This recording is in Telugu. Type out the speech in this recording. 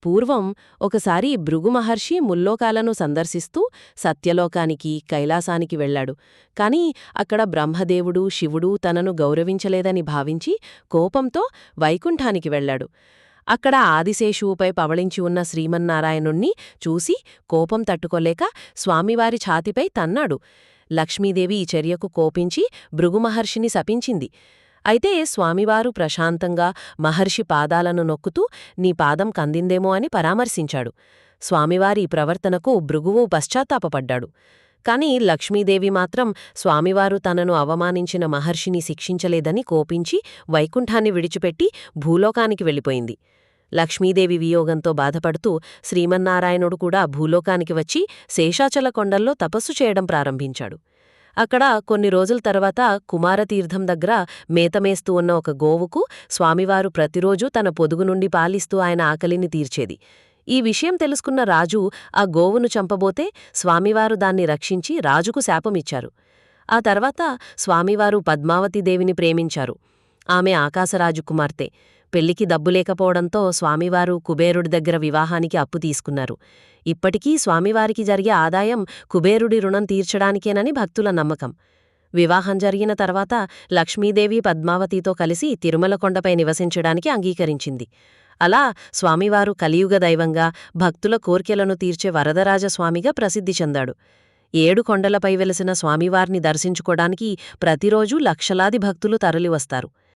పూర్వం ఒకసారి భృగు మహర్షి ముల్లోకాలను సందర్శిస్తూ సత్యలోకానికి కైలాసానికి వెళ్లాడు. కాని అక్కడ బ్రహ్మదేవుడు శివుడు తనను గౌరవించలేదని భావించి కోపంతో వైకుంఠానికి వెళ్లాడు. అక్కడ ఆదిశేషువుపై పవళించి ఉన్న శ్రీమన్నారాయణుణ్ణి చూసి కోపం తట్టుకోలేక స్వామివారి ఛాతిపై తన్నాడు. లక్ష్మీదేవి ఈ చర్యకు కోపించి భృగుమహర్షిని శపించింది. అయితే స్వామివారు ప్రశాంతంగా మహర్షి పాదాలను నొక్కుతూ నీ పాదం కందిందేమో అని పరామర్శించాడు. స్వామివారి ఈ ప్రవర్తనకు భృగువు పశ్చాత్తాపపడ్డాడు. కాని లక్ష్మీదేవి మాత్రం స్వామివారు తనను అవమానించిన మహర్షిని శిక్షించలేదని కోపించి వైకుంఠాన్ని విడిచిపెట్టి భూలోకానికి వెళ్ళిపోయింది. లక్ష్మీదేవి వియోగంతో బాధపడుతూ శ్రీమన్నారాయణుడు కూడా భూలోకానికి వచ్చి శేషాచల కొండల్లో తపస్సు చేయడం ప్రారంభించాడు. అక్కడ కొన్ని రోజుల తర్వాత కుమారతీర్థం దగ్గర మేతమేస్తూ ఉన్న ఒక గోవుకు స్వామివారు ప్రతిరోజూ తన పొదుగు నుండి పాలిస్తూ ఆయన ఆకలిని తీర్చేది. ఈ విషయం తెలుసుకున్న రాజు ఆ గోవును చంపబోతే స్వామివారు దాన్ని రక్షించి రాజుకు శాపమిచ్చారు. ఆ తర్వాత స్వామివారు పద్మావతీదేవిని ప్రేమించారు. ఆమె ఆకాశరాజు కుమార్తె. పెళ్లికి డబ్బులేకపోవడంతో స్వామివారు కుబేరుడి దగ్గర వివాహానికి అప్పు తీసుకున్నారు. ఇప్పటికీ స్వామివారికి జరిగే ఆదాయం కుబేరుడి రుణం తీర్చడానికేనని భక్తుల నమ్మకం. వివాహం జరిగిన తర్వాత లక్ష్మీదేవి పద్మావతితో కలిసి తిరుమల కొండపై నివసించడానికి అంగీకరించింది. అలా స్వామివారు కలియుగ దైవంగా భక్తుల కోర్కెలను తీర్చే వరదరాజస్వామిగా ప్రసిద్ధి చెందాడు. 7 కొండలపై వెలసిన స్వామివారిని దర్శించుకోడానికి ప్రతిరోజూ లక్షలాది భక్తులు తరలివస్తారు.